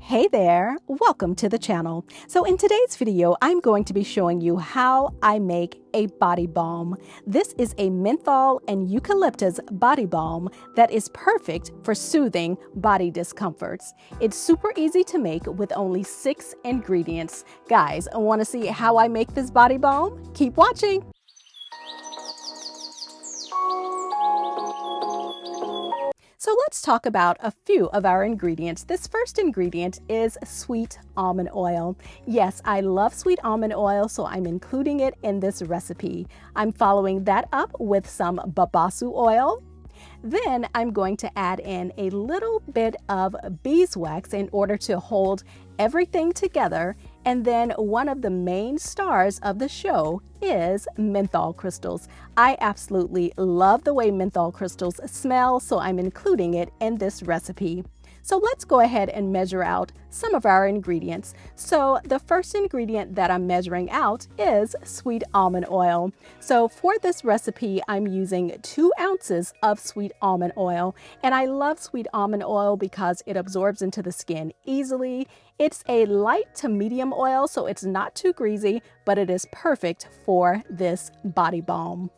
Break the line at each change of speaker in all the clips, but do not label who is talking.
Hey there, welcome to the channel. So in today's video, I'm going to be showing you how I make a body balm. This is a menthol and eucalyptus body balm that is perfect for soothing body discomforts. It's super easy to make with only 6 ingredients. Guys, want to see how I make this body balm? Keep watching. So let's talk about a few of our ingredients. This first ingredient is sweet almond oil. Yes, I love sweet almond oil, so I'm including it in this recipe. I'm following that up with some babasu oil. Then I'm going to add in a little bit of beeswax in order to hold everything together. And then one of the main stars of the show is menthol crystals. I absolutely love the way menthol crystals smell, so I'm including it in this recipe. So let's go ahead and measure out some of our ingredients. So the first ingredient that I'm measuring out is sweet almond oil. So for this recipe, I'm using 2 ounces of sweet almond oil. And I love sweet almond oil because it absorbs into the skin easily. It's a light to medium oil, so it's not too greasy, but it is perfect for this body balm.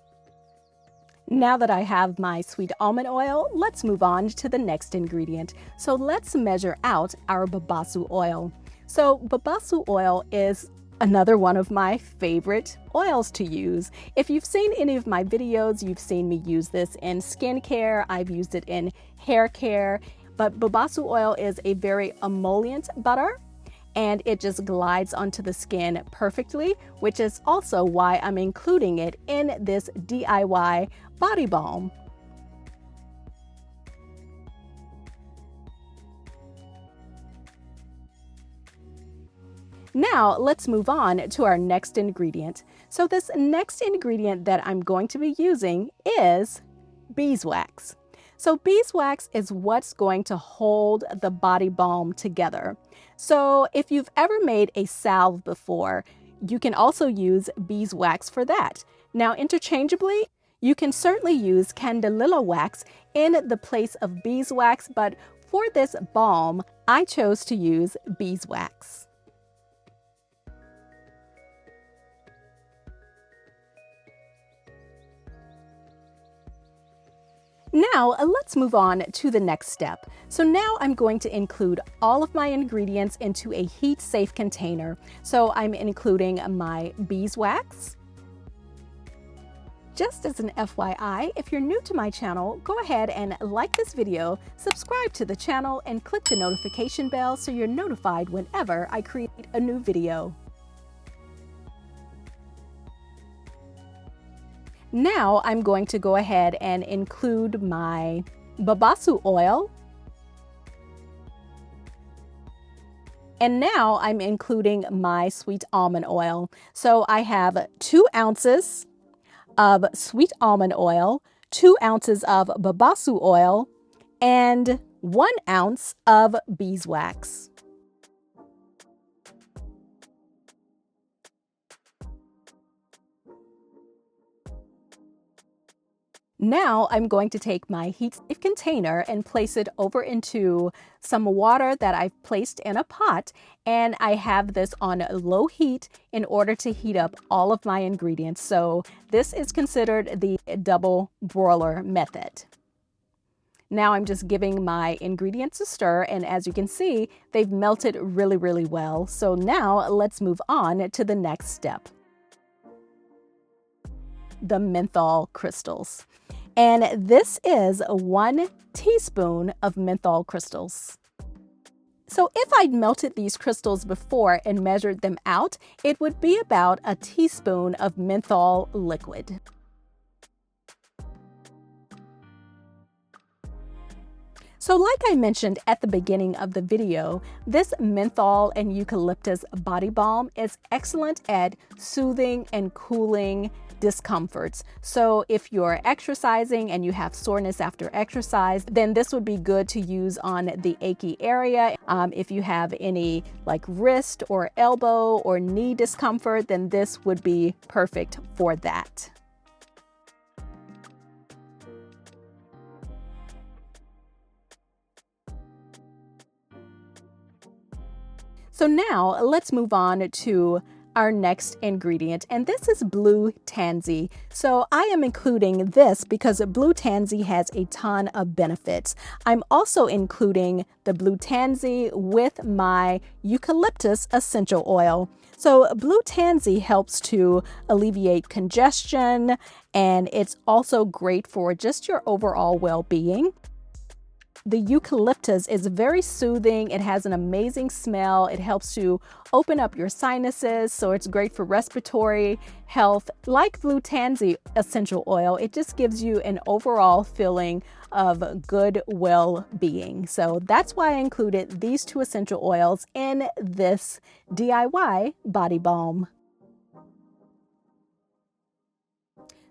Now that I have my sweet almond oil, let's move on to the next ingredient. So let's measure out our babasu oil. So babasu oil is another one of my favorite oils to use. If you've seen any of my videos, you've seen me use this in skincare. I've used it in hair care, but babasu oil is a very emollient butter, and it just glides onto the skin perfectly, which is also why I'm including it in this DIY body balm. Now let's move on to our next ingredient. So this next ingredient that I'm going to be using is beeswax. So beeswax is what's going to hold the body balm together. So if you've ever made a salve before, you can also use beeswax for that. Now interchangeably, you can certainly use candelilla wax in the place of beeswax, but for this balm, I chose to use beeswax. Now let's move on to the next step. So now I'm going to include all of my ingredients into a heat-safe container. So I'm including my beeswax. Just as an FYI, if you're new to my channel, go ahead and like this video, subscribe to the channel, and click the notification bell so you're notified whenever I create a new video. Now I'm going to go ahead and include my babasu oil. And now I'm including my sweet almond oil. So I have 2 ounces of sweet almond oil, 2 ounces of babasu oil, and 1 ounce of beeswax. Now I'm going to take my heat-safe container and place it over into some water that I've placed in a pot, and I have this on low heat in order to heat up all of my ingredients. So this is considered the double broiler method. Now I'm just giving my ingredients a stir, and as you can see, they've melted really well. So now let's move on to the next step. The menthol crystals. And this is 1 teaspoon of menthol crystals. So if I'd melted these crystals before and measured them out, it would be about a teaspoon of menthol liquid. So like I mentioned at the beginning of the video, this menthol and eucalyptus body balm is excellent at soothing and cooling discomforts. So if you're exercising and you have soreness after exercise, then this would be good to use on the achy area. If you have any like wrist or elbow or knee discomfort, then this would be perfect for that. So now let's move on to our next ingredient, and this is blue tansy. So I am including this because blue tansy has a ton of benefits. I'm also including the blue tansy with my eucalyptus essential oil. So blue tansy helps to alleviate congestion, and it's also great for just your overall well-being. The eucalyptus is very soothing. It has an amazing smell. It helps to open up your sinuses, so it's great for respiratory health. Like blue tansy essential oil, it just gives you an overall feeling of good well-being. So that's why I included these two essential oils in this DIY body balm.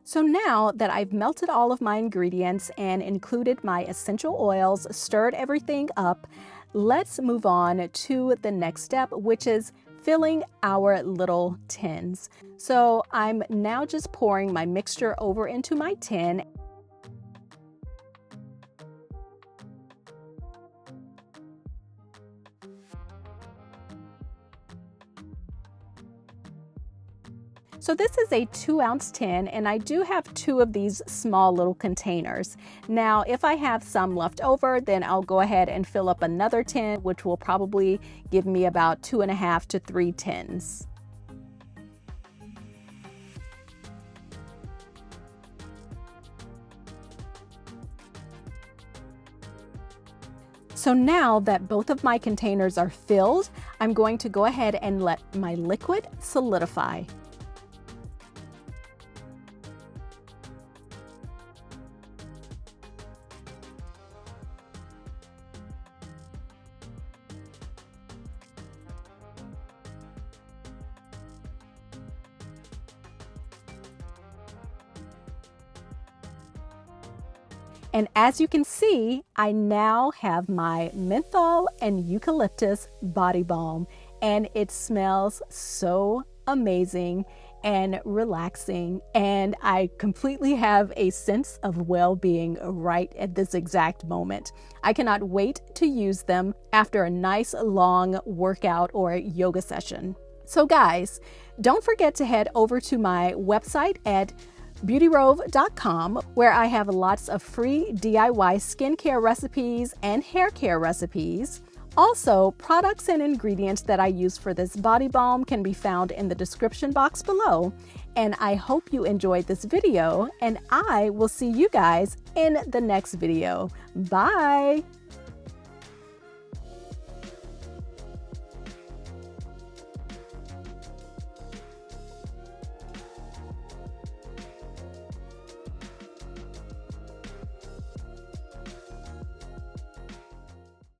So now that I've melted all of my ingredients and included my essential oils, stirred everything up, let's move on to the next step, which is filling our little tins. So I'm now just pouring my mixture over into my tin. So this is a 2-ounce tin, and I do have 2 of these small little containers. Now, if I have some left over, then I'll go ahead and fill up another tin, which will probably give me about 2.5 to 3 tins. So now that both of my containers are filled, I'm going to go ahead and let my liquid solidify. And as you can see, I now have my menthol and eucalyptus body balm, and it smells so amazing and relaxing, and I completely have a sense of well-being right at this exact moment. I cannot wait to use them after a nice long workout or yoga session. So guys, don't forget to head over to my website at beautyrove.com, where I have lots of free DIY skincare recipes and hair care recipes. Also, products and ingredients that I use for this body balm can be found in the description box below. And I hope you enjoyed this video, and I will see you guys in the next video. Bye!